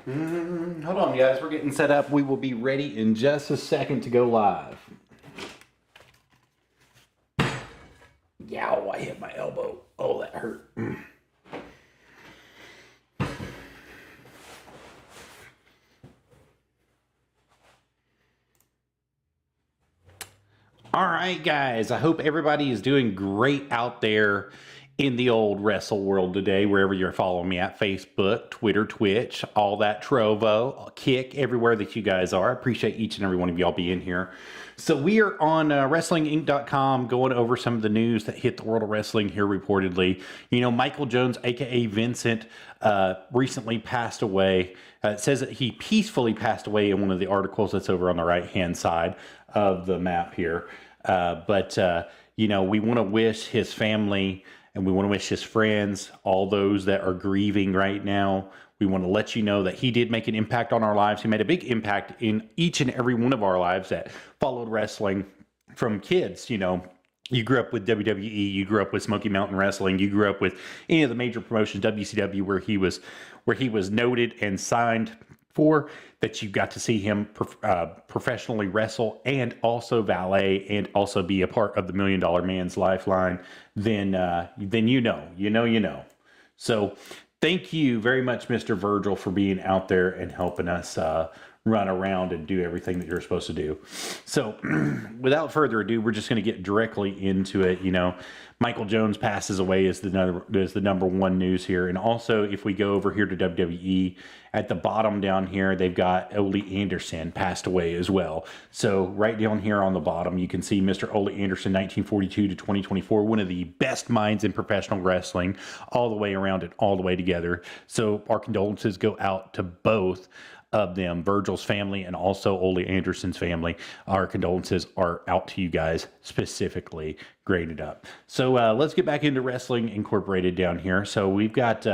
Hold on, guys. We're getting set up. We will be ready in just a second to go live. Yow, I hit my elbow. Oh, that hurt. All right, guys. I hope everybody is doing great out there in the old wrestle world today, wherever you're following me at Facebook, Twitter, Twitch, all that Trovo, Kick, everywhere that you guys are. I appreciate each and every one of y'all being here. So we are on WrestlingInc.com going over some of the news that hit the world of wrestling here reportedly. You know, Michael Jones, a.k.a. Vincent, recently passed away. It says that he peacefully passed away in one of the articles that's over on the right-hand side of the map here. You know, we want to wish his family and we want to wish his friends, all those that are grieving right now. We want to let you know that he did make an impact on our lives. He made a big impact in each and every one of our lives that followed wrestling from kids. You know, you grew up with WWE, you grew up with Smoky Mountain Wrestling, you grew up with any of the major promotions, WCW, where he was noted and signed for, that you got to see him professionally wrestle and also valet and also be a part of the $1 Million Man's Lifeline, then you know. So thank you very much, Mr. Virgil, for being out there and helping us run around and do everything that you're supposed to do. So without further ado, we're just going to get directly into it. You know, Michael Jones passes away is the number one news here. And also, if we go over here to WWE, at the bottom down here, they've got Ole Anderson passed away as well. So right down here on the bottom, you can see Mr. Ole Anderson, 1942 to 2024, one of the best minds in professional wrestling, all the way around and all the way together. So our condolences go out to both of them, Virgil's family and also Ole Anderson's family. Our condolences are out to you guys specifically. Graded up. So let's get back into Wrestling Incorporated down here. So we've got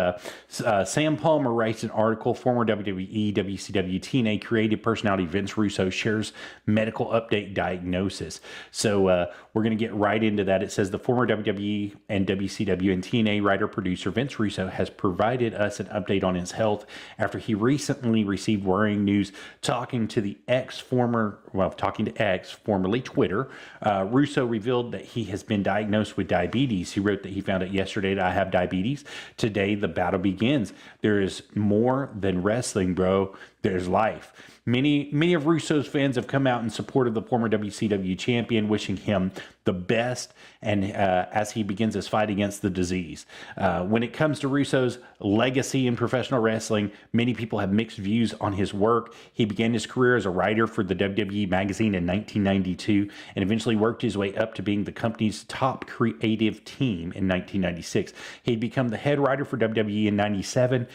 Sam Palmer writes an article, former WWE, WCW, TNA creative personality Vince Russo shares medical update diagnosis. So we're going to get right into that. It says the former WWE and WCW and TNA writer-producer Vince Russo has provided us an update on his health after he recently received worrying news talking to X, formerly Twitter. Russo revealed that he has been diagnosed with diabetes. He wrote that he found out yesterday that I have diabetes. Today, the battle begins. There is more than wrestling, bro. There's life. Many of Russo's fans have come out in support of the former WCW champion, wishing him the best and as he begins his fight against the disease. When it comes to Russo's legacy in professional wrestling, many people have mixed views on his work. He began his career as a writer for the WWE magazine in 1992 and eventually worked his way up to being the company's top creative team in 1996. He'd become the head writer for WWE in 97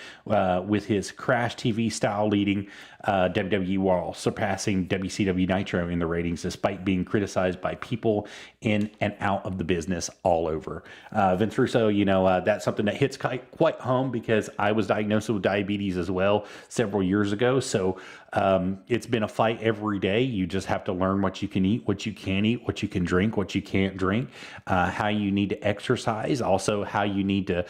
with his Crash TV style leading WWE while surpassing WCW Nitro in the ratings despite being criticized by people in and out of the business all over. Vince Russo, you know, that's something that hits quite home because I was diagnosed with diabetes as well several years ago. So it's been a fight every day. You just have to learn what you can eat, what you can't eat, what you can drink, what you can't drink, how you need to exercise, also how you need to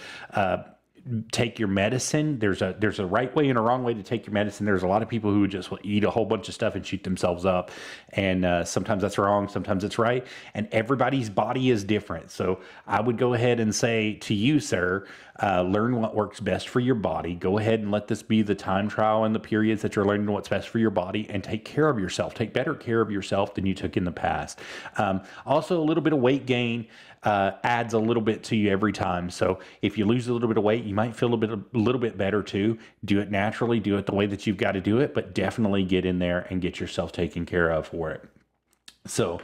take your medicine. There's a right way and a wrong way to take your medicine. There's a lot of people who just eat a whole bunch of stuff and shoot themselves up. And sometimes that's wrong. Sometimes it's right. And everybody's body is different. So I would go ahead and say to you, sir, learn what works best for your body. Go ahead and let this be the time trial and the periods that you're learning what's best for your body and take care of yourself. Take better care of yourself than you took in the past. Also, a little bit of weight gain adds a little bit to you every time. So if you lose a little bit of weight, you might feel a little bit better too. Do it naturally, do it the way that you've got to do it, but definitely get in there and get yourself taken care of for it. So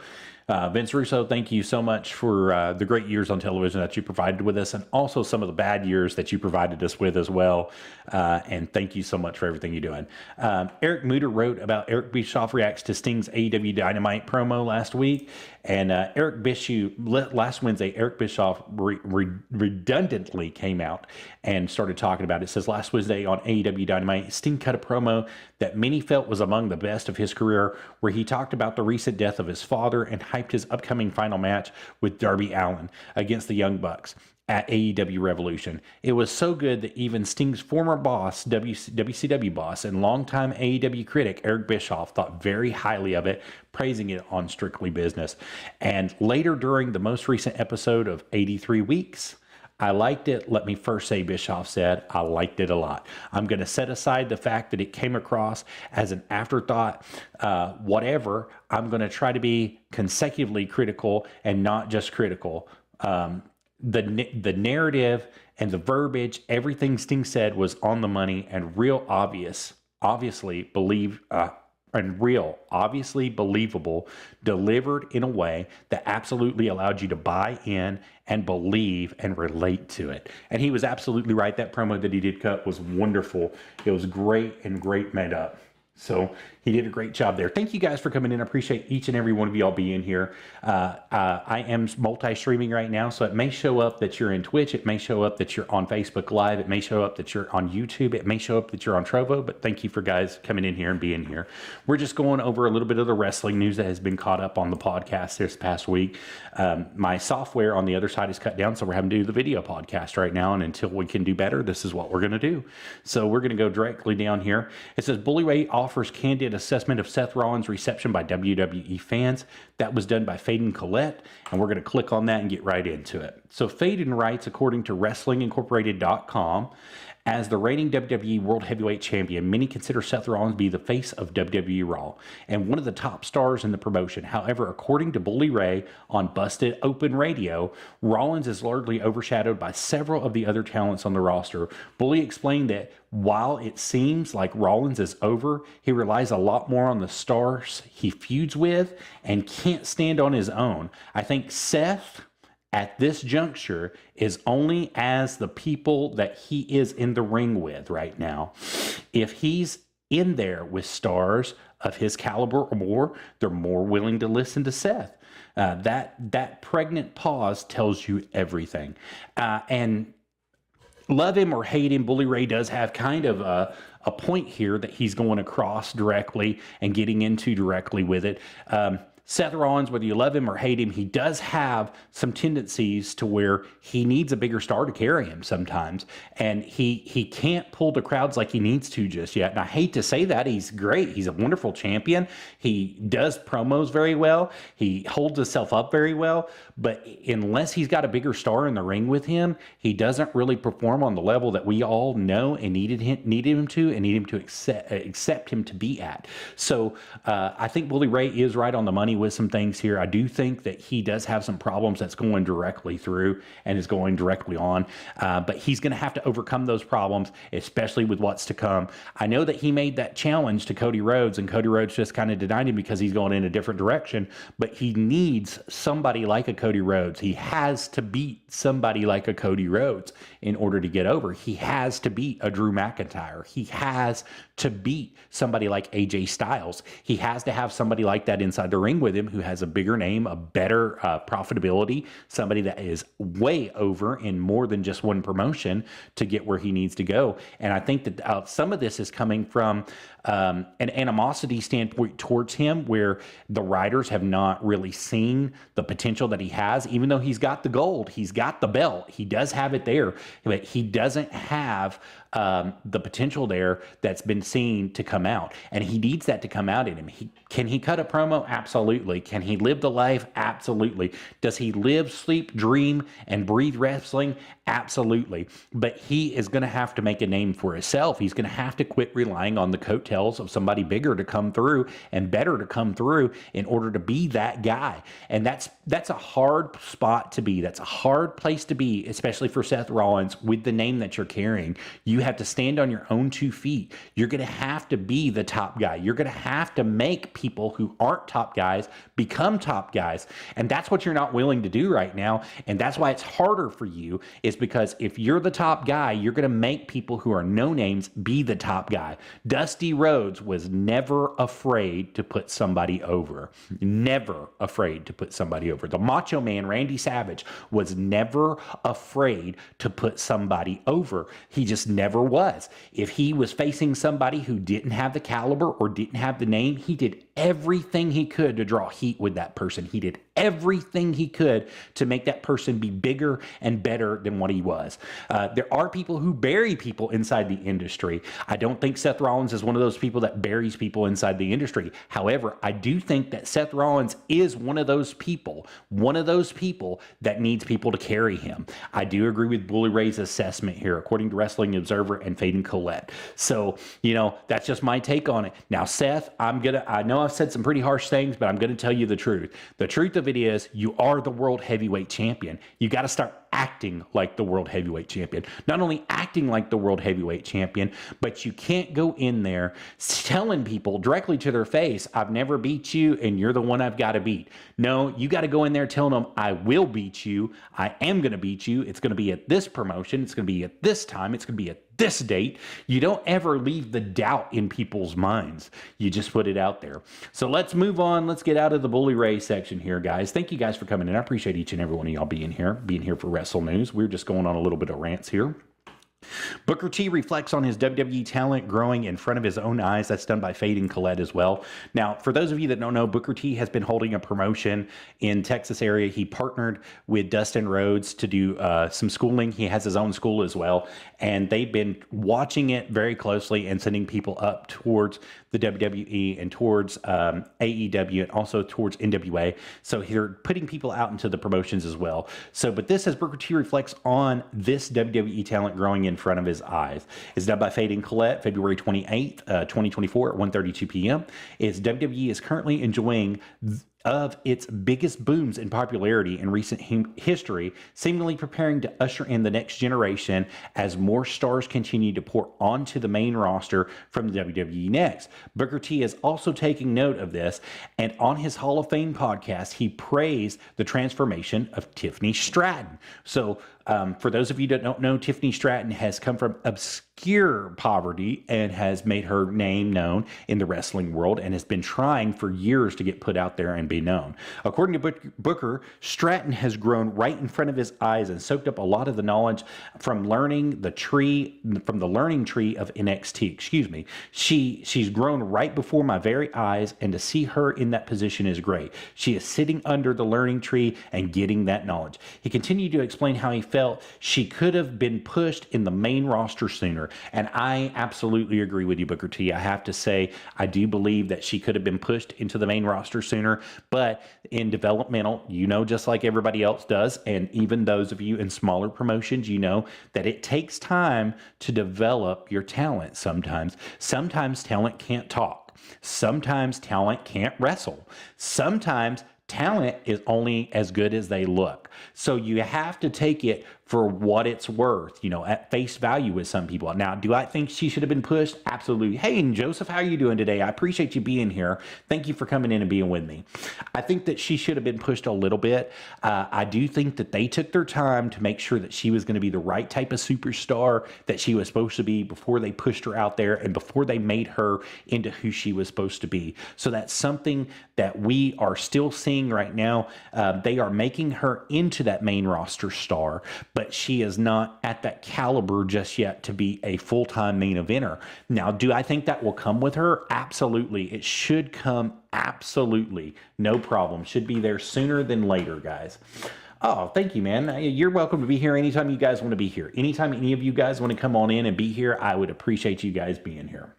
Vince Russo, thank you so much for the great years on television that you provided with us and also some of the bad years that you provided us with as well. And thank you so much for everything you're doing. Eric Muter wrote about Eric Bischoff reacts to Sting's AEW Dynamite promo last week. And last Wednesday, Eric Bischoff redundantly came out and started talking about it. It says, last Wednesday on AEW Dynamite, Sting cut a promo that many felt was among the best of his career, where he talked about the recent death of his father and hyped his upcoming final match with Darby Allin against the Young Bucks. at AEW Revolution. It was so good that even Sting's former boss, WCW boss, and longtime AEW critic Eric Bischoff thought very highly of it, praising it on Strictly Business. And later during the most recent episode of 83 Weeks, I liked it. Let me first say, Bischoff said, I liked it a lot. I'm going to set aside the fact that it came across as an afterthought, whatever. I'm going to try to be consecutively critical and not just critical. The narrative and the verbiage, everything Sting said was on the money and obviously believable, delivered in a way that absolutely allowed you to buy in and believe and relate to it. And he was absolutely right. That promo that he did cut was wonderful. It was great and great made up. So he did a great job there. Thank you guys for coming in. I appreciate each and every one of y'all being here. I am multi-streaming right now, so it may show up that you're in Twitch. It may show up that you're on Facebook Live. It may show up that you're on YouTube. It may show up that you're on Trovo, but thank you for guys coming in here and being here. We're just going over a little bit of the wrestling news that has been caught up on the podcast this past week. My software on the other side is cut down, so we're having to do the video podcast right now, and until we can do better, this is what we're going to do. So we're going to go directly down here. It says, Bully Ray offers candid assessment of Seth Rollins' reception by WWE fans. That was done by Faden Collette, and we're going to click on that and get right into it. So Faden writes, according to WrestlingIncorporated.com, as the reigning WWE World Heavyweight Champion, many consider Seth Rollins to be the face of WWE Raw and one of the top stars in the promotion. However, according to Bully Ray on Busted Open Radio, Rollins is largely overshadowed by several of the other talents on the roster. Bully explained that while it seems like Rollins is over, he relies a lot more on the stars he feuds with and can't stand on his own. I think Seth, at this juncture, is only as the people that he is in the ring with right now. If he's in there with stars of his caliber or more, they're more willing to listen to Seth. That pregnant pause tells you everything. And love him or hate him, Bully Ray does have kind of a point here that he's going across directly and getting into directly with it. Seth Rollins, whether you love him or hate him, he does have some tendencies to where he needs a bigger star to carry him sometimes. And he can't pull the crowds like he needs to just yet. And I hate to say that. He's great. He's a wonderful champion. He does promos very well. He holds himself up very well. But unless he's got a bigger star in the ring with him, he doesn't really perform on the level that we all know and need him to accept him to be at. So I think Bully Ray is right on the money with some things here. I do think that he does have some problems that's going directly through and is going directly on, but he's going to have to overcome those problems, especially with what's to come. I know that he made that challenge to Cody Rhodes, and Cody Rhodes just kind of denied him because he's going in a different direction, but he needs somebody like a Cody Rhodes. He has to beat somebody like a Cody Rhodes in order to get over. He has to beat a Drew McIntyre. He has to beat somebody like AJ Styles. He has to have somebody like that inside the ring with him who has a bigger name, a better profitability, somebody that is way over in more than just one promotion to get where he needs to go. And I think that some of this is coming from an animosity standpoint towards him, where the writers have not really seen the potential that he has. Even though he's got the gold, he's got the belt, he does have it there, but he doesn't have the potential there that's been seen to come out, and he needs that to come out in him. Can he cut a promo? Absolutely. Can he live the life? Absolutely. Does he live, sleep, dream, and breathe wrestling? Absolutely. But he is going to have to make a name for himself. He's going to have to quit relying on the coattails of somebody bigger to come through and better to come through in order to be that guy. And that's a hard spot to be. That's a hard place to be, especially for Seth Rollins with the name that you're carrying. You have to stand on your own 2 feet. You're going to have to be the top guy. You're going to have to make people who aren't top guys become top guys. And that's what you're not willing to do right now. And that's why it's harder for you, is because if you're the top guy, you're going to make people who are no names be the top guy. Dusty Rhodes was never afraid to put somebody over. Never afraid to put somebody over. The Macho Man, Randy Savage, was never afraid to put somebody over. He just never was. If he was facing somebody who didn't have the caliber or didn't have the name, he did everything he could to draw heat with that person. He did everything he could to make that person be bigger and better than what he was. There are people who bury people inside the industry. I don't think Seth Rollins is one of those people that buries people inside the industry. However, I do think that Seth Rollins is one of those people that needs people to carry him. I do agree with Bully Ray's assessment here, according to Wrestling Observer and Fade and Colette. So, that's just my take on it. Now, Seth, I know I've said some pretty harsh things, but I'm going to tell you the truth. The truth of it is, you are the world heavyweight champion. You got to start acting like the world heavyweight champion. Not only acting like the world heavyweight champion, but you can't go in there telling people directly to their face, I've never beat you and you're the one I've got to beat. No, you got to go in there telling them, I will beat you. I am going to beat you. It's going to be at this promotion. It's going to be at this time. It's going to be at this date. You don't ever leave the doubt in people's minds. You just put it out there. So let's move on. Let's get out of the Bully Ray section here, guys. Thank you guys for coming in. I appreciate each and every one of y'all being here for Wrestle News. We're just going on a little bit of rants here. Booker T reflects on his WWE talent growing in front of his own eyes. That's done by Fade and Colette as well. Now, for those of you that don't know, Booker T has been holding a promotion in Texas area. He partnered with Dustin Rhodes to do some schooling. He has his own school as well. And they've been watching it very closely and sending people up towards the WWE and towards AEW and also towards NWA. So they're putting people out into the promotions as well. But this, as Booker T reflects on this WWE talent growing in front of his eyes, is done by Fade and Colette, February 28th, 2024 at 1:32 p.m. WWE is currently enjoying of its biggest booms in popularity in recent history, seemingly preparing to usher in the next generation as more stars continue to pour onto the main roster from the WWE next. Booker T is also taking note of this, and on his Hall of Fame podcast, he praised the transformation of Tiffany Stratton. So, for those of you that don't know, Tiffany Stratton has come from obscure poverty and has made her name known in the wrestling world and has been trying for years to get put out there and be known. According to Booker, Stratton has grown right in front of his eyes and soaked up a lot of the knowledge from the learning tree of NXT. She's grown right before my very eyes, and to see her in that position is great. She is sitting under the learning tree and getting that knowledge. He continued to explain how he felt she could have been pushed in the main roster sooner. And I absolutely agree with you, Booker T. I have to say, I do believe that she could have been pushed into the main roster sooner, but in developmental, just like everybody else does, and even those of you in smaller promotions, that it takes time to develop your talent sometimes. Sometimes talent can't talk. Sometimes talent can't wrestle. Sometimes talent is only as good as they look. So you have to take it for what it's worth, at face value with some people. Now, do I think she should have been pushed? Absolutely. Hey, and Joseph, how are you doing today? I appreciate you being here. Thank you for coming in and being with me. I think that she should have been pushed a little bit. I do think that they took their time to make sure that she was going to be the right type of superstar that she was supposed to be before they pushed her out there and before they made her into who she was supposed to be. So that's something that we are still seeing right now. They are making her into that main roster star, but she is not at that caliber just yet to be a full-time main eventer. Now, do I think that will come with her? Absolutely. It should come. Absolutely. No problem. Should be there sooner than later, guys. Oh, thank you, man. You're welcome to be here anytime you guys want to be here. Anytime any of you guys want to come on in and be here, I would appreciate you guys being here.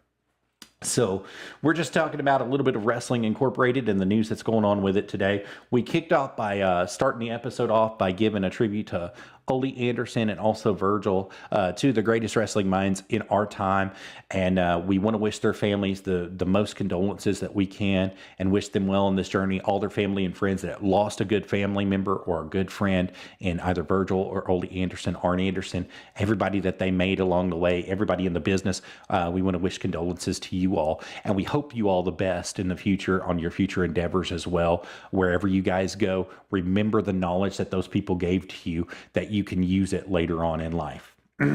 So we're just talking about a little bit of Wrestling Incorporated and the news that's going on with it today. We kicked off by starting the episode off by giving a tribute to Ole Anderson and also Virgil, two of the greatest wrestling minds in our time. And we want to wish their families the most condolences that we can and wish them well in this journey. All their family and friends that lost a good family member or a good friend in either Virgil or Ole Anderson, Arn Anderson, everybody that they made along the way, everybody in the business, we want to wish condolences to you all. And we hope you all the best in the future on your future endeavors as well. Wherever you guys go, remember the knowledge that those people gave to you, that you can use it later on in life. All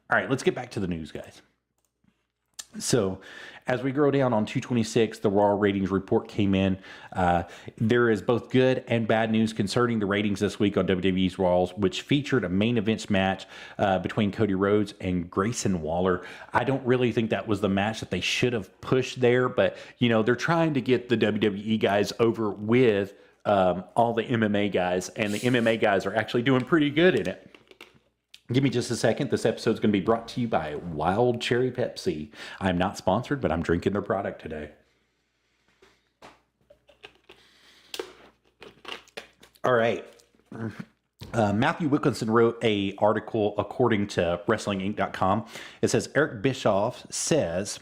right, let's get back to the news, guys. So as we go down on 226, the Raw ratings report came in. There is both good and bad news concerning the ratings this week on WWE's Raws, which featured a main events match between Cody Rhodes and Grayson Waller. I don't really think that was the match that they should have pushed there, but, they're trying to get the WWE guys over with all the MMA guys, and the MMA guys are actually doing pretty good in it. Give me just a second. This episode is going to be brought to you by Wild Cherry Pepsi. I'm not sponsored, but I'm drinking their product today. All right. Matthew Wilkinson wrote an article according to WrestlingInc.com. It says, Eric Bischoff says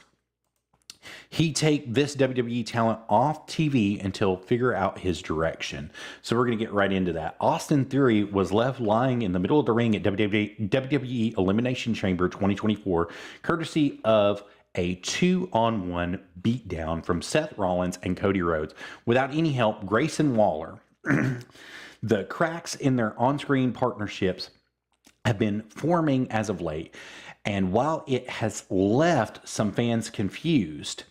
he take this WWE talent off TV until figure out his direction. So we're going to get right into that. Austin Theory was left lying in the middle of the ring at WWE Elimination Chamber 2024, courtesy of a 2-on-1 beatdown from Seth Rollins and Cody Rhodes. Without any help, Grayson Waller. The cracks in their on-screen partnerships have been forming as of late. And while it has left some fans confused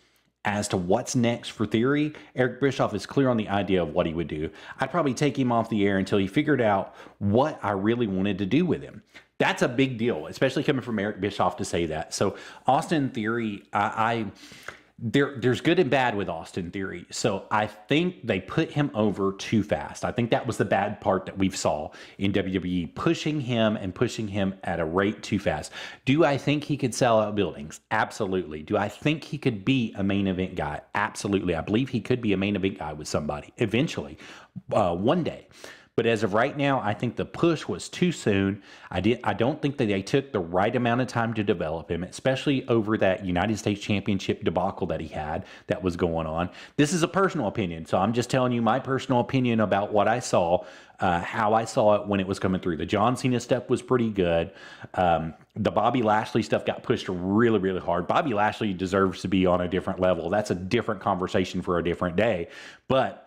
as to what's next for Theory, Eric Bischoff is clear on the idea of what he would do. I'd probably take him off the air until he figured out what I really wanted to do with him. That's a big deal, especially coming from Eric Bischoff to say that. So Austin Theory, there's good and bad with Austin Theory. So I think they put him over too fast. I think that was the bad part that we saw in WWE, pushing him at a rate too fast. Do I think he could sell out buildings? Absolutely. Do I think he could be a main event guy? Absolutely. I believe he could be a main event guy with somebody eventually, one day. But as of right now, I think the push was too soon. I don't think that they took the right amount of time to develop him, especially over that United States Championship debacle that he had that was going on. This is a personal opinion, so I'm just telling you my personal opinion about what I saw, how I saw it when it was coming through. The John Cena stuff was pretty good. The Bobby Lashley stuff got pushed really, really hard. Bobby Lashley deserves to be on a different level. That's a different conversation for a different day. But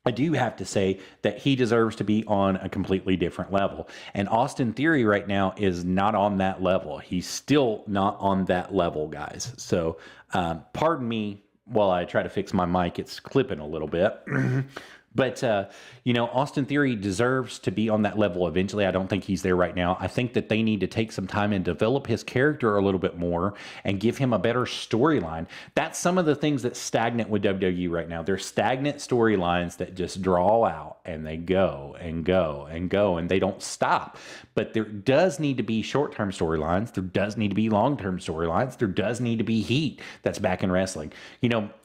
I do have to say that he deserves to be on a completely different level. And Austin Theory right now is not on that level. He's still not on that level, guys. So pardon me while I try to fix my mic. It's clipping a little bit. But, Austin Theory deserves to be on that level eventually. I don't think he's there right now. I think that they need to take some time and develop his character a little bit more and give him a better storyline. That's some of the things that's stagnant with WWE right now. They're stagnant storylines that just draw out and they go and go and go and they don't stop. But there does need to be short-term storylines. There does need to be long-term storylines. There does need to be heat that's back in wrestling.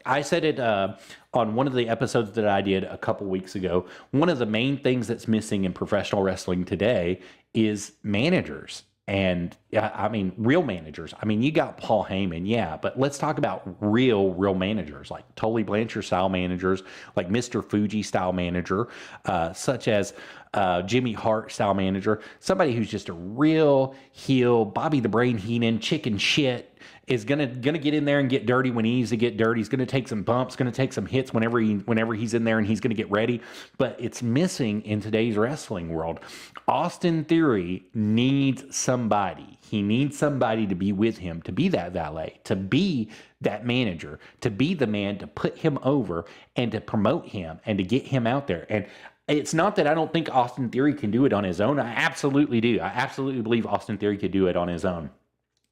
I said it on one of the episodes that I did a couple weeks ago. One of the main things that's missing in professional wrestling today is managers. And real managers. You got Paul Heyman, yeah, but let's talk about real managers, like Tully Blanchard style managers, like Mr. Fuji style manager, such as Jimmy Hart style manager, somebody who's just a real heel, Bobby the Brain Heenan, chicken shit, is gonna get in there and get dirty when he needs to get dirty. He's gonna take some bumps, gonna take some hits whenever he's in there, and he's gonna get ready. But it's missing in today's wrestling world. Austin Theory needs somebody. He needs somebody to be with him, to be that valet, to be that manager, to be the man to put him over and to promote him and to get him out there. And it's not that I don't think Austin Theory can do it on his own. I absolutely do. I absolutely believe Austin Theory could do it on his own.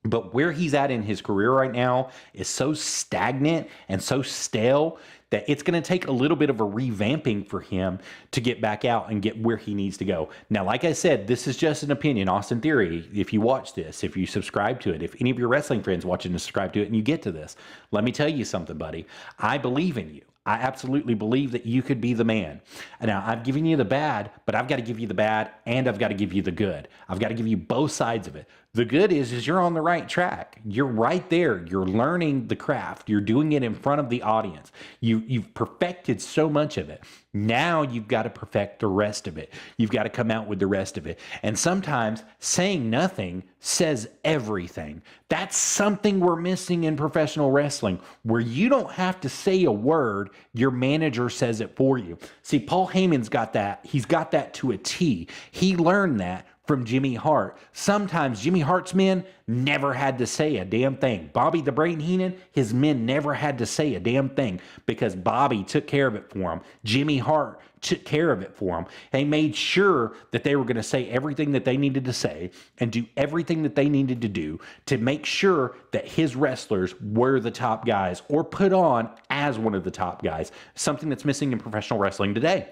But where he's at in his career right now is so stagnant and so stale that it's going to take a little bit of a revamping for him to get back out and get where he needs to go. Now, like I said, this is just an opinion. Austin Theory, if you watch this, if you subscribe to it, if any of your wrestling friends watching and subscribe to it and you get to this, let me tell you something, buddy. I believe in you. I absolutely believe that you could be the man. Now, I've given you the bad, but I've got to give you the bad and I've got to give you the good. I've got to give you both sides of it. The good is you're on the right track. You're right there. You're learning the craft. You're doing it in front of the audience. You've perfected so much of it. Now you've got to perfect the rest of it. You've got to come out with the rest of it. And sometimes saying nothing says everything. That's something we're missing in professional wrestling, where you don't have to say a word. Your manager says it for you. See, Paul Heyman's got that. He's got that to a T. He learned that from Jimmy Hart. Sometimes Jimmy Hart's men never had to say a damn thing. Bobby the Brain Heenan, his men never had to say a damn thing because Bobby took care of it for him. Jimmy Hart took care of it for him. They made sure that they were going to say everything that they needed to say and do everything that they needed to do to make sure that his wrestlers were the top guys or put on as one of the top guys. Something that's missing in professional wrestling today.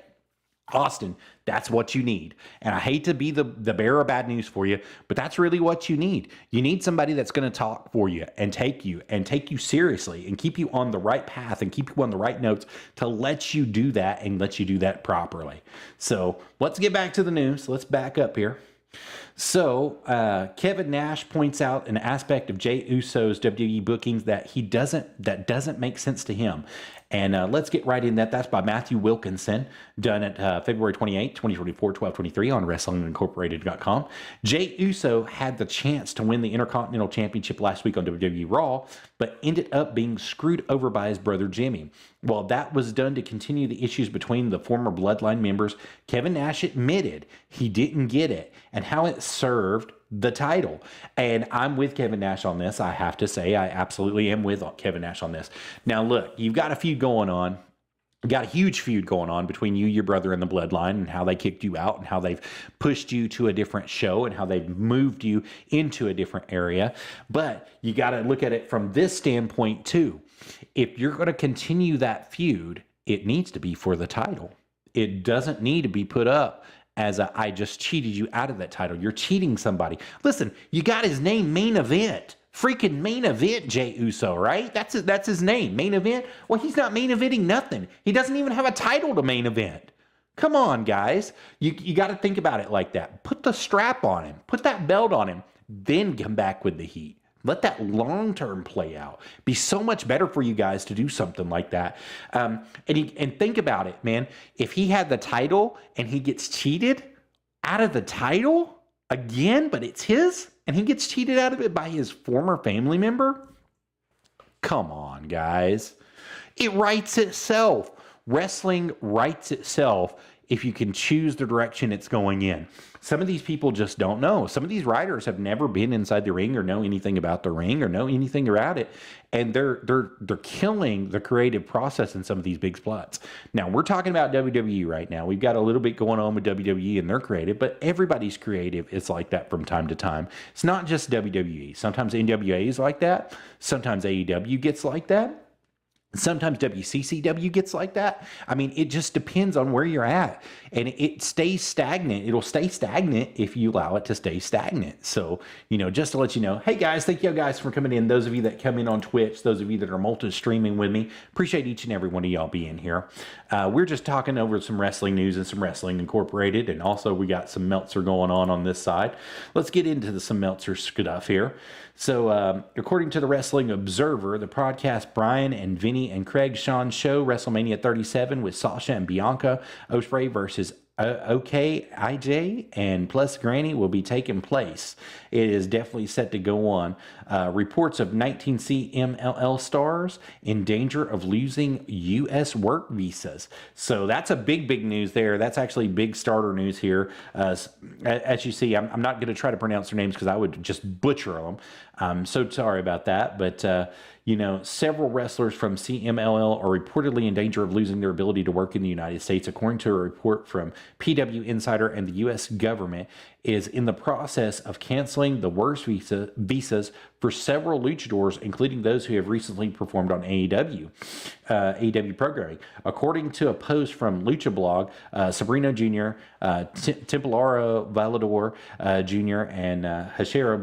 Austin, that's what you need. And I hate to be the bearer of bad news for you, but that's really what you need. You need somebody that's going to talk for you and take you seriously and keep you on the right path and keep you on the right notes to let you do that and let you do that properly. So let's get back to the news. Let's back up here. So Kevin Nash points out an aspect of Jey Uso's WWE bookings that doesn't make sense to him. And let's get right in that. That's by Matthew Wilkinson, done at February 28, 2024, 12:23 on WrestlingIncorporated.com. Jey Uso had the chance to win the Intercontinental Championship last week on WWE Raw, but ended up being screwed over by his brother Jimmy. Well, that was done to continue the issues between the former Bloodline members. Kevin Nash admitted he didn't get it and how it served the title. And I'm with Kevin Nash on this. I have to say, I absolutely am with Kevin Nash on this. Now, look, you've got a feud going on. You've got a huge feud going on between you, your brother, and the Bloodline, and how they kicked you out and how they've pushed you to a different show and how they've moved you into a different area. But you got to look at it from this standpoint, too. If you're going to continue that feud, it needs to be for the title. It doesn't need to be put up as I just cheated you out of that title. You're cheating somebody. Listen, you got his name, Main Event. Freaking Main Event, Jey Uso, right? That's his name, Main Event. Well, he's not main eventing nothing. He doesn't even have a title to main event. Come on, guys. You got to think about it like that. Put the strap on him. Put that belt on him. Then come back with the heat. Let that long-term play out. Be so much better for you guys to do something like that. And think about it, man. If he had the title and he gets cheated out of the title again, but it's his, and he gets cheated out of it by his former family member, come on, guys. It writes itself. Wrestling writes itself if you can choose the direction it's going in. Some of these people just don't know. Some of these writers have never been inside the ring or know anything about the ring or know anything about it. And they're killing the creative process in some of these big spots. Now, we're talking about WWE right now. We've got a little bit going on with WWE and they're creative, but everybody's creative is like that from time to time. It's not just WWE. Sometimes NWA is like that. Sometimes AEW gets like that. Sometimes WCCW gets like that. I mean, it just depends on where you're at. And it stays stagnant. It'll stay stagnant if you allow it to stay stagnant. So, just to let you know, hey guys, thank you guys for coming in. Those of you that come in on Twitch, those of you that are multi-streaming with me, appreciate each and every one of y'all being here. We're just talking over some wrestling news and some Wrestling Incorporated. And also we got some Meltzer going on this side. Let's get into some Meltzer stuff here. So, according to the Wrestling Observer, the podcast Brian and Vinny and Craig Sean show WrestleMania 37 with Sasha and Bianca Ospreay versus OKIJ and plus Granny will be taking place. It is definitely set to go on. Reports of 19 CMLL stars in danger of losing U.S. work visas. So that's a big news there. That's actually big starter news here. As you see, I'm not going to try to pronounce their names because I would just butcher them. I'm so sorry about that. But, several wrestlers from CMLL are reportedly in danger of losing their ability to work in the United States, according to a report from PW Insider, and the U.S. government is in the process of canceling the worst visas for several luchadors, including those who have recently performed on AEW programming. According to a post from Lucha Blog, Sabrina Jr., Templario Valador Jr., and Hashira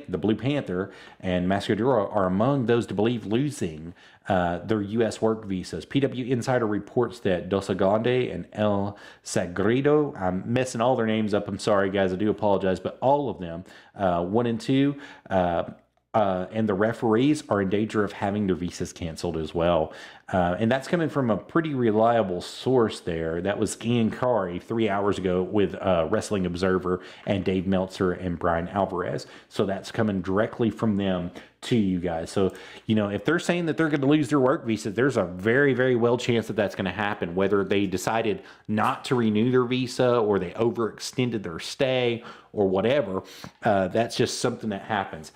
the Blue Panther, and Mascadura are among those to believe losing their U.S. work visas. PW Insider reports that Dos Grande and El Sagredo, I'm messing all their names up, I'm sorry guys, I do apologize, but all of them, 1 and 2, and the referees are in danger of having their visas canceled as well. And that's coming from a pretty reliable source there. That was Ian Curry 3 hours ago with Wrestling Observer and Dave Meltzer and Brian Alvarez. So that's coming directly from them to you guys. So, if they're saying that they're going to lose their work visa, there's a very, very well chance that that's going to happen, whether they decided not to renew their visa or they overextended their stay or whatever. That's just something that happens.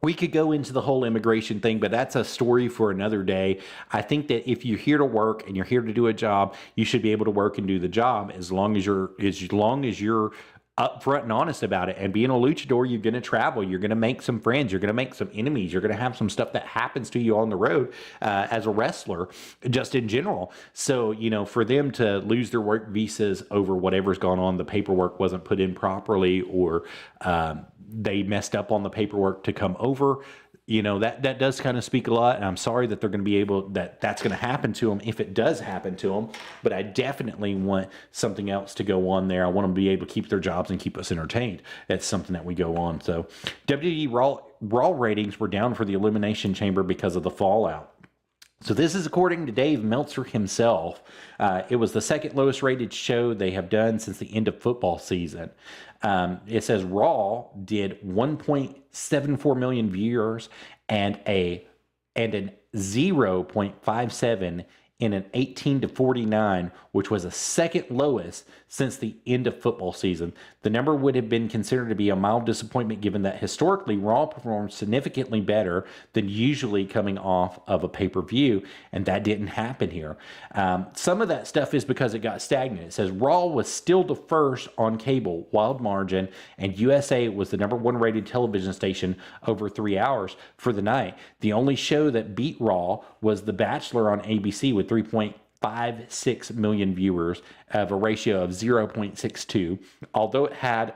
We could go into the whole immigration thing, but that's a story for another day. I think that if you're here to work and you're here to do a job, you should be able to work and do the job as long as you're upfront and honest about it. And being a luchador, you're going to travel. You're going to make some friends. You're going to make some enemies. You're going to have some stuff that happens to you on the road as a wrestler, just in general. So, for them to lose their work visas over whatever's gone on, the paperwork wasn't put in properly, or they messed up on the paperwork to come over. That does kind of speak a lot, and I'm sorry that they're going to be that's going to happen to them if it does happen to them, but I definitely want something else to go on there. I want them to be able to keep their jobs and keep us entertained. That's something that we go on. So WWE Raw ratings were down for the Elimination Chamber because of the fallout. So this is according to Dave Meltzer himself. It was the second lowest rated show they have done since the end of football season. It says Raw did 1.74 million viewers and an 0.57 in an 18 to 49, which was the second lowest since the end of football season. The number would have been considered to be a mild disappointment given that historically Raw performed significantly better than usually coming off of a pay-per-view, and that didn't happen here. Some of that stuff is because it got stagnant. It says Raw was still the first on cable, wild margin, and USA was the number one rated television station over 3 hours for the night. The only show that beat Raw was The Bachelor on ABC with 3.56 million viewers of a ratio of 0.62. Although it had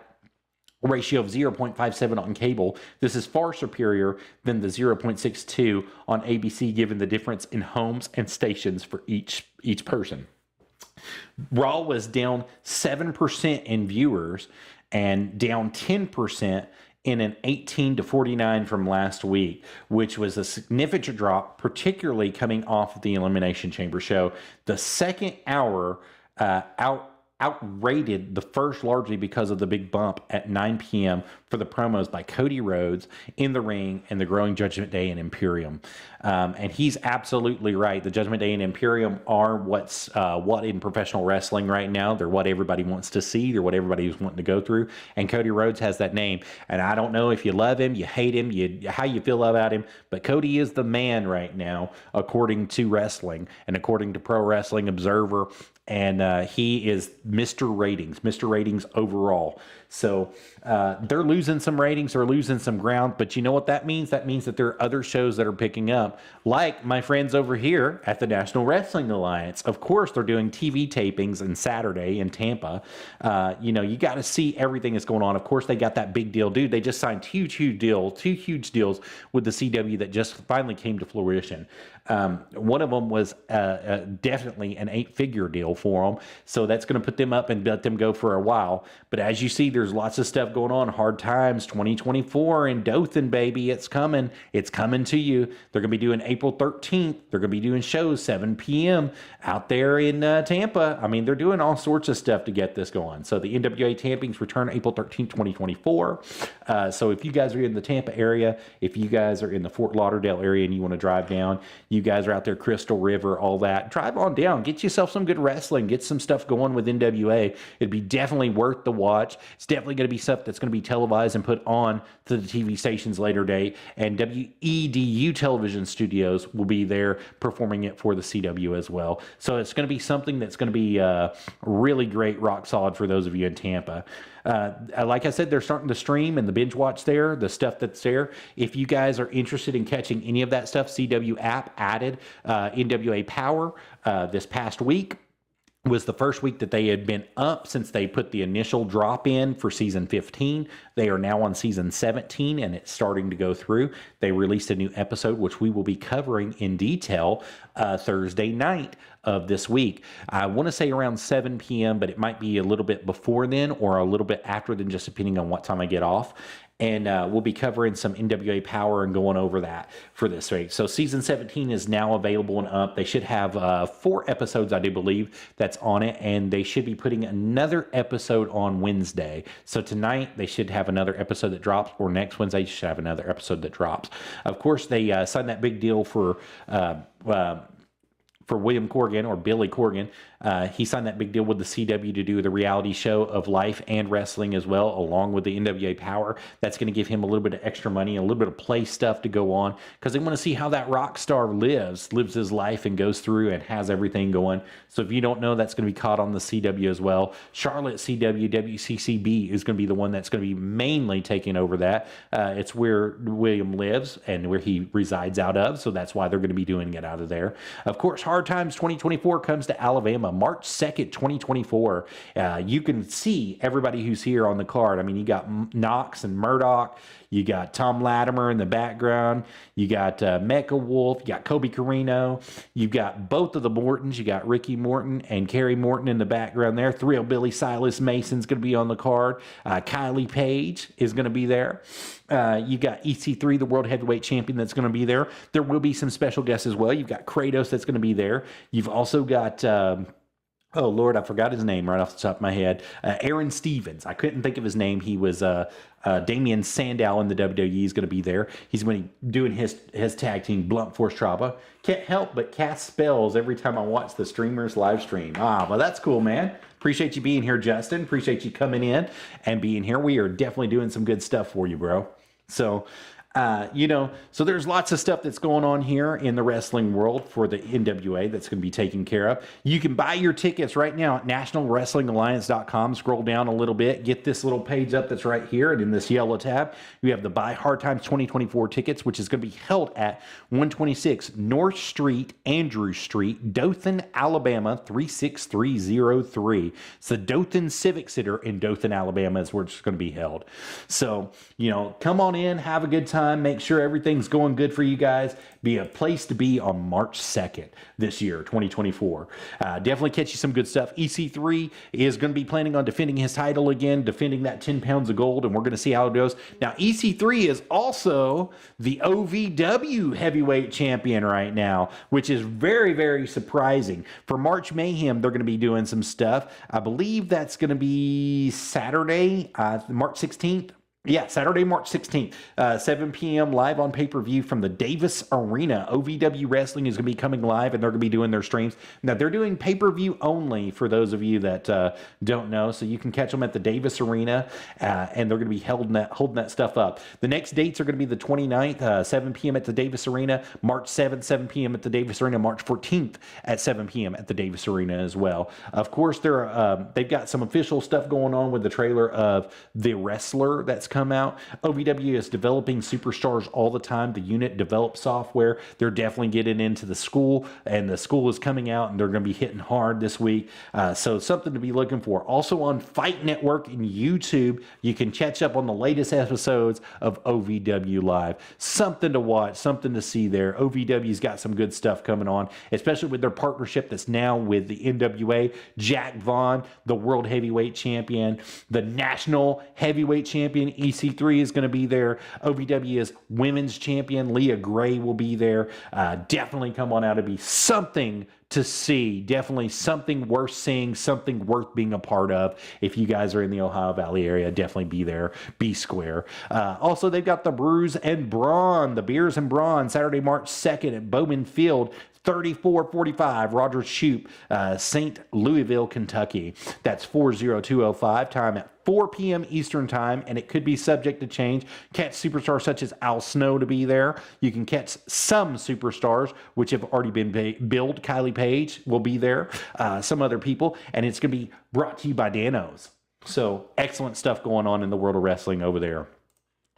a ratio of 0.57 on cable, this is far superior than the 0.62 on ABC, given the difference in homes and stations for each person. Raw was down 7% in viewers and down 10% in an 18 to 49 from last week, which was a significant drop, particularly coming off of the Elimination Chamber show. The second hour outrated the first, largely because of the big bump at 9 p.m. for the promos by Cody Rhodes in the ring and the growing Judgment Day and Imperium. And he's absolutely right. The Judgment Day and Imperium are what in professional wrestling right now. They're what everybody wants to see. They're what everybody's wanting to go through. And Cody Rhodes has that name. And I don't know if you love him, you hate him, how you feel about him, but Cody is the man right now, according to wrestling and according to Pro Wrestling Observer. And he is Mr. Ratings overall. So they're losing some ratings, they're losing some ground, but you know what that means? That means that there are other shows that are picking up, like my friends over here at the National Wrestling Alliance. Of course, they're doing TV tapings on Saturday in Tampa. You got to see everything that's going on. Of course, they got that big deal. Dude, they just signed two huge deals with the CW that just finally came to fruition. One of them was definitely an 8-figure deal for them. So that's going to put them up and let them go for a while. But as you see, there's lots of stuff going on. Hard Times 2024 in Dothan, baby. It's coming. It's coming to you. They're going to be doing April 13th. They're going to be doing shows 7 p.m. out there in Tampa. I mean, they're doing all sorts of stuff to get this going. So the NWA Tampings return April 13th, 2024. So if you guys are in the Tampa area, if you guys are in the Fort Lauderdale area and you want to drive down, you guys are out there, Crystal River, all that, drive on down. Get yourself some good wrestling. Get some stuff going with NWA. It'd be definitely worth the watch. It's definitely going to be stuff that's going to be televised and put on to the TV stations later date. And WEDU Television Studios will be there performing it for the CW as well. So it's going to be something that's going to be really great, rock solid for those of you in Tampa. Like I said, they're starting to stream and the binge watch there, the stuff that's there. If you guys are interested in catching any of that stuff, CW app added NWA Power this past week. Was the first week that they had been up since they put the initial drop in for season 15. They are now on season 17 and it's starting to go through. They released a new episode, which we will be covering in detail Thursday night of this week. I want to say around 7 p.m., but it might be a little bit before then or a little bit after then, just depending on what time I get off. and we'll be covering some NWA Power and going over that for this week. So season 17 is now available and up. They should have 4 episodes, I do believe, that's on it, and they should be putting another episode on Wednesday. So tonight they should have another episode that drops, or next Wednesday you should have another episode that drops. Of course, they signed that big deal for William Corgan, or Billy Corgan. He signed that big deal with the CW to do the reality show of life and wrestling as well, along with the NWA Power. That's going to give him a little bit of extra money, a little bit of play stuff to go on, because they want to see how that rock star lives his life and goes through and has everything going. So if you don't know, that's going to be caught on the CW as well. Charlotte CW, WCCB is going to be the one that's going to be mainly taking over that. It's where William lives and where he resides out of, so that's why they're going to be doing it out of there. Of course, Hard Times 2024 comes to Alabama March 2nd, 2024. You can see everybody who's here on the card. I mean, you got Knox and Murdoch. You got Tom Latimer in the background. You got Mecha Wolf. You got Kobe Carino. You've got both of the Mortons. You got Ricky Morton and Kerry Morton in the background there. Thrill Billy Silas Mason's going to be on the card. Kylie Page is going to be there. You got EC3, the World Heavyweight Champion, that's going to be there. There will be some special guests as well. You've got Kratos that's going to be there. You've also got... oh, Lord, I forgot his name right off the top of my head. Aaron Stevens. I couldn't think of his name. He was Damian Sandow in the WWE is going to be there. He's going to be doing his tag team, Blunt Force Trauma. Can't help but cast spells every time I watch the streamers live stream. Well, that's cool, man. Appreciate you being here, Justin. Appreciate you coming in and being here. We are definitely doing some good stuff for you, bro. So... so there's lots of stuff that's going on here in the wrestling world for the NWA that's going to be taken care of. You can buy your tickets right now at nationalwrestlingalliance.com. Scroll down a little bit, get this little page up that's right here, and in this yellow tab, you have the Buy Hard Times 2024 tickets, which is going to be held at 126 North Street, Andrew Street, Dothan, Alabama 36303. It's the Dothan Civic Center in Dothan, Alabama is where it's going to be held. So, come on in, have a good time. Make sure everything's going good for you guys. Be a place to be on March 2nd this year, 2024. Definitely catch you some good stuff. EC3 is going to be planning on defending his title again, defending that 10 pounds of gold, and we're going to see how it goes. Now, EC3 is also the OVW heavyweight champion right now, which is very, very surprising. For March Mayhem, they're going to be doing some stuff. I believe that's going to be Saturday, March 16th. Yeah, Saturday, March 16th, 7 p.m. live on pay-per-view from the Davis Arena. OVW Wrestling is going to be coming live, and they're going to be doing their streams. Now, they're doing pay-per-view only for those of you that don't know, so you can catch them at the Davis Arena, and they're going to be holding that stuff up. The next dates are going to be the 29th, 7 p.m. at the Davis Arena, March 7th, 7 p.m. at the Davis Arena, March 14th at 7 p.m. at the Davis Arena as well. Of course, they've got some official stuff going on with the trailer of The Wrestler that's come out. OVW is developing superstars all the time. The unit develops software. They're definitely getting into the school, and the school is coming out, and they're going to be hitting hard this week. So something to be looking for. Also on Fight Network and YouTube, you can catch up on the latest episodes of OVW Live. Something to watch, something to see there. OVW's got some good stuff coming on, especially with their partnership that's now with the NWA. Jack Vaughn, the World Heavyweight Champion, the National Heavyweight Champion, EC3 is going to be there. OVW's Women's Champion, Leah Gray, will be there. Definitely come on out. It'll be something to see. Definitely something worth seeing, something worth being a part of. If you guys are in the Ohio Valley area, definitely be there. Be square. Also, they've got the Brews and Brawn, the Beers and Brawn, Saturday, March 2nd at Bowman Field. 3445 Rogers Shoup, St. Louisville, Kentucky. That's 40205. Time at 4 p.m. Eastern Time, and it could be subject to change. Catch superstars such as Al Snow to be there. You can catch some superstars which have already been billed. Kylie Page will be there. Some other people, and it's going to be brought to you by Danos. So excellent stuff going on in the world of wrestling over there.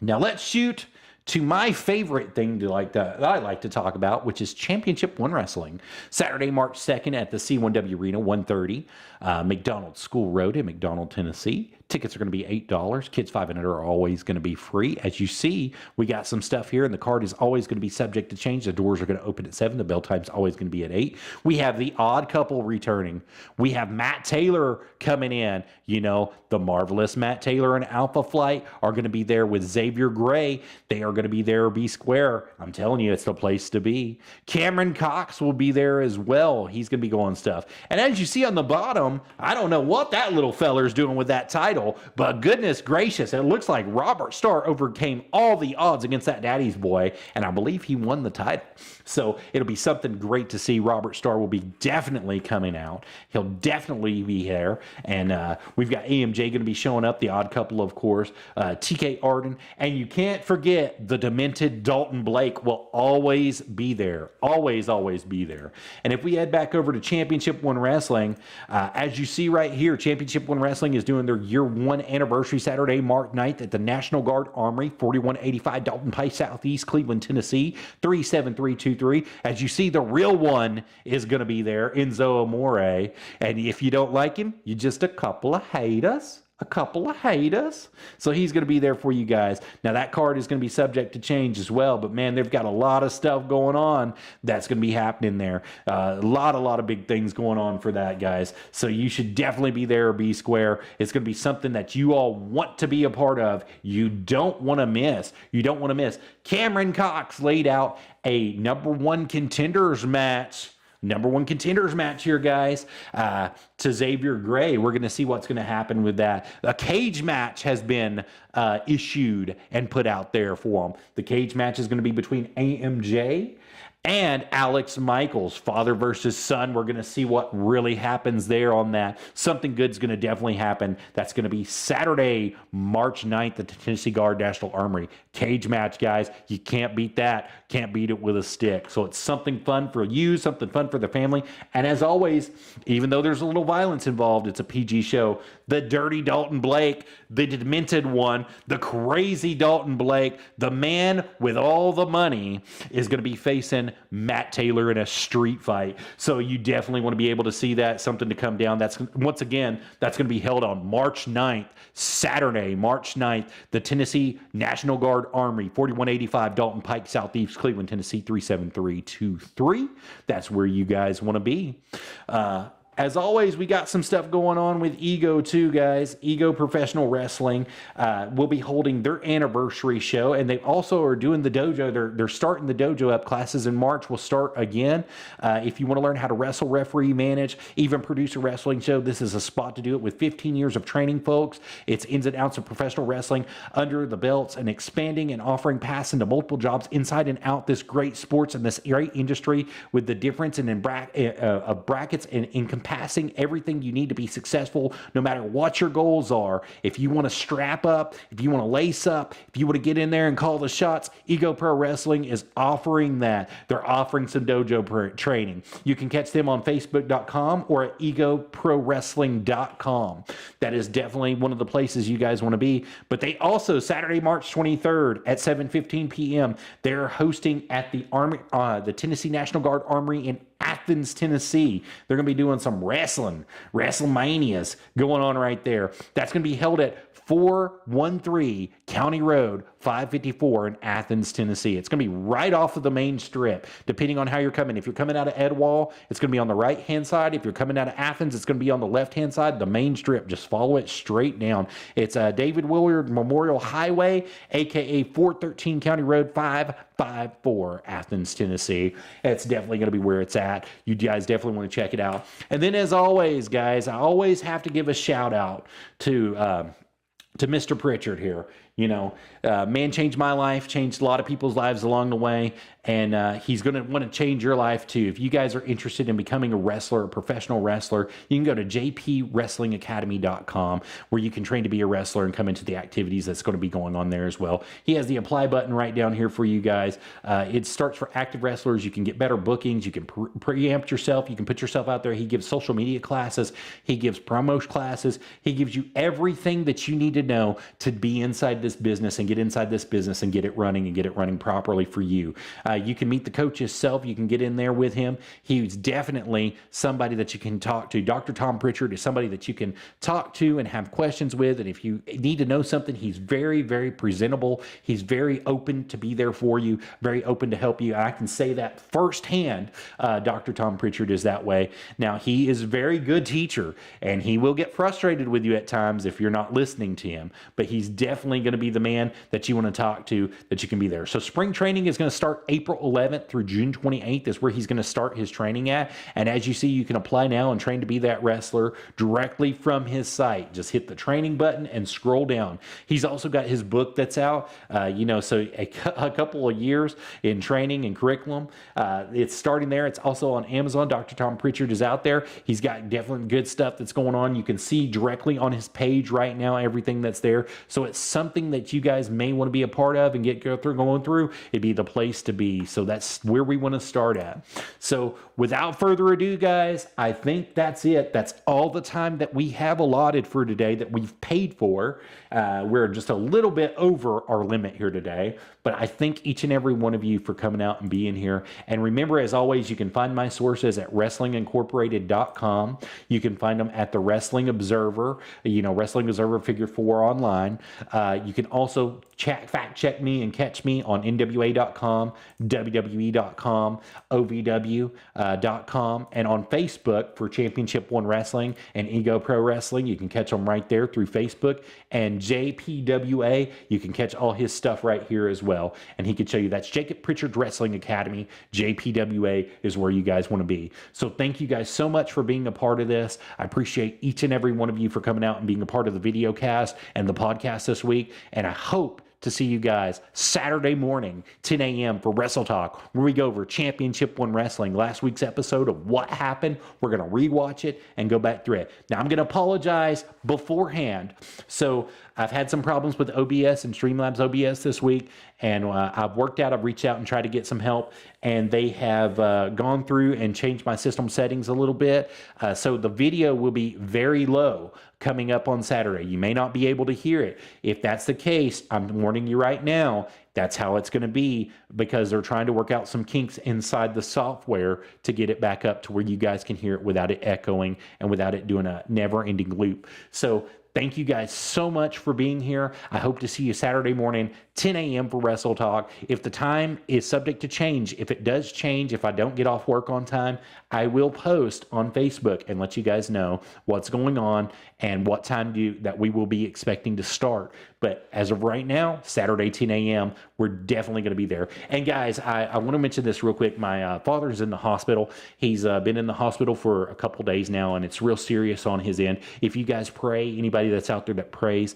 Now let's shoot to my favorite thing that I like to talk about, which is Championship One Wrestling. Saturday, March 2nd at the C1W Arena, 1:30. McDonald School Road in McDonald, Tennessee. Tickets are going to be $8. Kids 5 and under are always going to be free. As you see, we got some stuff here, and the card is always going to be subject to change. The doors are going to open at 7. The bell time is always going to be at 8. We have the Odd Couple returning. We have Matt Taylor coming in. You know, the marvelous Matt Taylor and Alpha Flight are going to be there with Xavier Gray. They are going to be there, B Square. I'm telling you, it's the place to be. Cameron Cox will be there as well. He's going to be going stuff. And as you see on the bottom, I don't know what that little feller's doing with that title, but goodness gracious, it looks like Robert Starr overcame all the odds against that daddy's boy, and I believe he won the title. So it'll be something great to see. Robert Starr will be definitely coming out. He'll definitely be there, and we've got AMJ going to be showing up, the Odd Couple, of course, TK Arden, and you can't forget the demented Dalton Blake will always be there. Always be there. And if we head back over to Championship One Wrestling, as you see right here, Championship One Wrestling is doing their year 1 anniversary Saturday, March 9th at the National Guard Armory, 4185 Dalton Pike Southeast, Cleveland, Tennessee, 37323. As you see, the real one is going to be there, Enzo Amore. And if you don't like him, you're just a couple of haters. So he's going to be there for you guys. Now, that card is going to be subject to change as well, but man, they've got a lot of stuff going on that's going to be happening there. A lot of big things going on for that, guys. So you should definitely be there, B Square. It's going to be something that you all want to be a part of. You don't want to miss. Cameron Cox laid out a number one contenders match here, guys, to Xavier Gray. We're going to see what's going to happen with that. A cage match has been issued and put out there for him. The cage match is going to be between AMJ and Alex Michaels, father versus son. We're going to see what really happens there on that. Something good's going to definitely happen. That's going to be Saturday, March 9th at the Tennessee Guard National Armory. Cage match, guys. You can't beat that. Can't beat it with a stick. So it's something fun for you, something fun for the family. And as always, even though there's a little violence involved, it's a PG show. The dirty Dalton Blake, the demented one, the crazy Dalton Blake, the man with all the money is going to be facing Matt Taylor in a street fight. So you definitely want to be able to see that, something to come down. That's once again, that's going to be held on March 9th, Saturday, March 9th, the Tennessee National Guard Armory, 4185 Dalton Pike Southeast, Cleveland, Tennessee, 37323. That's where you guys want to be. As always, we got some stuff going on with Ego too, guys. Ego Professional Wrestling will be holding their anniversary show, and they also are doing the dojo. They're starting the dojo up. Classes in March will start again. If you want to learn how to wrestle, referee, manage, even produce a wrestling show, this is a spot to do it. With 15 years of training, folks, it's ins and outs of professional wrestling under the belts, and expanding and offering paths into multiple jobs inside and out this great sports and this great industry, with the difference in brackets and encompassing everything you need to be successful, no matter what your goals are. If you want to strap up, if you want to lace up, if you want to get in there and call the shots, Ego Pro Wrestling is offering that. They're offering some dojo training. You can catch them on Facebook.com or at egoprowrestling.com. That is definitely one of the places you guys want to be. But they also, Saturday, March 23rd at 7:15 p.m., they're hosting at the Tennessee National Guard Armory in Athens, Tennessee. They're going to be doing some WrestleManias going on right there. That's going to be held at 413 County Road, 554 in Athens, Tennessee. It's going to be right off of the main strip, depending on how you're coming. If you're coming out of Edwall, it's going to be on the right-hand side. If you're coming out of Athens, it's going to be on the left-hand side, the main strip. Just follow it straight down. It's David Willard Memorial Highway, a.k.a. 413 County Road, 554, Athens, Tennessee. It's definitely going to be where it's at. You guys definitely want to check it out. And then, as always, guys, I always have to give a shout-out to Mr. Pritchard here. You know, man changed my life, changed a lot of people's lives along the way, and he's going to want to change your life too. If you guys are interested in becoming a wrestler, a professional wrestler, you can go to jpwrestlingacademy.com, where you can train to be a wrestler and come into the activities that's going to be going on there as well. He has the apply button right down here for you guys. It starts for active wrestlers. You can get better bookings. You can preamp yourself. You can put yourself out there. He gives social media classes. He gives promo classes. He gives you everything that you need to know to be inside this business and get inside this business and get it running properly for you. You can meet the coach himself. You can get in there with him. He's definitely somebody that you can talk to. Dr. Tom Pritchard is somebody that you can talk to and have questions with. And if you need to know something, he's very, very presentable. He's very open to be there for you, very open to help you. I can say that firsthand. Dr. Tom Pritchard is that way. Now, he is a very good teacher, and he will get frustrated with you at times if you're not listening to him, but he's definitely going to be the man that you want to talk to, that you can be there. So spring training is going to start April 11th through June 28th is where he's going to start his training at. And as you see, you can apply now and train to be that wrestler directly from his site. Just hit the training button and scroll down. He's also got his book that's out, so a couple of years in training and curriculum. It's starting there. It's also on Amazon. Dr. Tom Pritchard is out there. He's got definitely good stuff that's going on. You can see directly on his page right now everything that's there. So it's something that you guys may want to be a part of and going through. It'd be the place to be. So that's where we want to start at. So without further ado, guys, I think that's it. That's all the time that we have allotted for today that we've paid for. We're just a little bit over our limit here today, but I thank each and every one of you for coming out and being here. And remember, as always, you can find my sources at wrestlingincorporated.com. You can find them at the Wrestling Observer, Wrestling Observer Figure 4 online. You can also fact check me and catch me on NWA.com, WWE.com, OVW.com, and on Facebook for Championship One Wrestling and Ego Pro Wrestling. You can catch them right there through Facebook. And JPWA, you can catch all his stuff right here as well. And he can show you that's Jacob Pritchard Wrestling Academy. JPWA is where you guys want to be. So thank you guys so much for being a part of this. I appreciate each and every one of you for coming out and being a part of the video cast and the podcast this week. And I hope to see you guys Saturday morning, 10 a.m. for Wrestle Talk, where we go over Championship One Wrestling, last week's episode of what happened. We're going to rewatch it and go back through it. Now, I'm going to apologize beforehand. So I've had some problems with OBS and Streamlabs OBS this week, and I've reached out and tried to get some help, and they have gone through and changed my system settings a little bit. So the video will be very low coming up on Saturday. You may not be able to hear it. If that's the case, I'm warning you right now, that's how it's going to be, because they're trying to work out some kinks inside the software to get it back up to where you guys can hear it without it echoing and without it doing a never-ending loop. So thank you guys so much for being here. I hope to see you Saturday morning, 10 a.m. for Wrestle Talk. If the time is subject to change, if it does change, if I don't get off work on time, I will post on Facebook and let you guys know what's going on and what time that we will be expecting to start. But as of right now, Saturday, 10 a.m., we're definitely going to be there. And guys, I want to mention this real quick. My father's in the hospital. He's been in the hospital for a couple days now, and it's real serious on his end. If you guys pray, anybody that's out there that prays,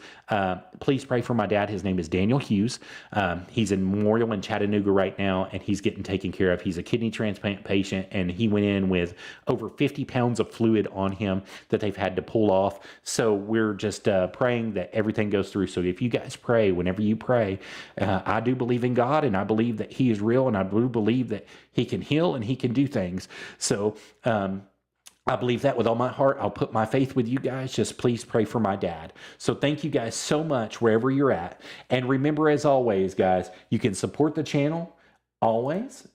please pray for my dad. His name is Daniel Hughes. He's in Memorial in Chattanooga right now, and he's getting taken care of. He's a kidney transplant patient, and he went in with over 50 pounds of fluid on him that they've had to pull off. So we're just praying that everything goes through. So if you guys pray, whenever you pray, I do believe in God, and I believe that he is real, and I do believe that he can heal and he can do things. So I believe that with all my heart. I'll put my faith with you guys. Just please pray for my dad. So thank you guys so much wherever you're at. And remember, as always, guys, you can support the channel always.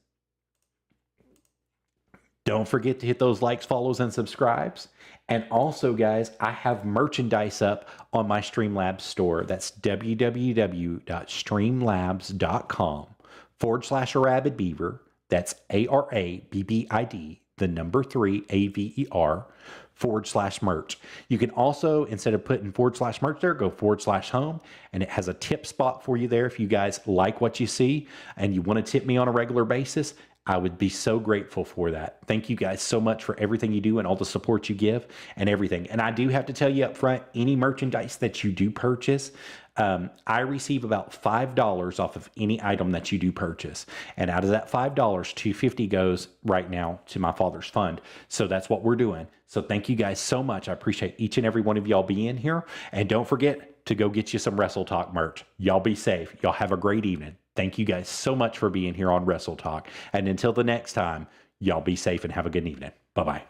Don't forget to hit those likes, follows, and subscribes. And also, guys, I have merchandise up on my Streamlabs store. That's www.streamlabs.com/Rabid Beaver. That's ARABBID, the number 3 AVER /merch. You can also, instead of putting /merch there, go /home, and it has a tip spot for you there. If you guys like what you see and you want to tip me on a regular basis, I would be so grateful for that. Thank you guys so much for everything you do and all the support you give and everything. And I do have to tell you up front, any merchandise that you do purchase, I receive about $5 off of any item that you do purchase. And out of that $5, $2.50 goes right now to my father's fund. So that's what we're doing. So thank you guys so much. I appreciate each and every one of y'all being here. And don't forget to go get you some Wrestle Talk merch. Y'all be safe. Y'all have a great evening. Thank you guys so much for being here on Wrestle Talk. And until the next time, y'all be safe and have a good evening. Bye-bye.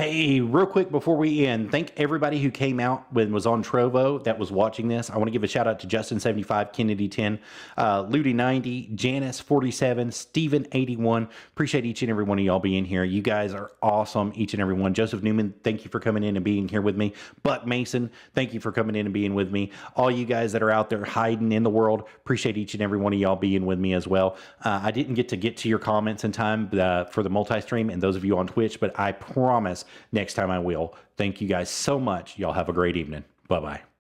Hey, real quick before we end, thank everybody who came out when was on Trovo that was watching this. I want to give a shout out to Justin75, Kennedy 10, Ludi 90, Janice 47, Steven 81. Appreciate each and every one of y'all being here. You guys are awesome, each and every one. Joseph Newman, thank you for coming in and being here with me. Buck Mason, thank you for coming in and being with me. All you guys that are out there hiding in the world, appreciate each and every one of y'all being with me as well. I didn't get to your comments in time for the multi-stream and those of you on Twitch, but I promise next time I will. Thank you guys so much. Y'all have a great evening. Bye-bye.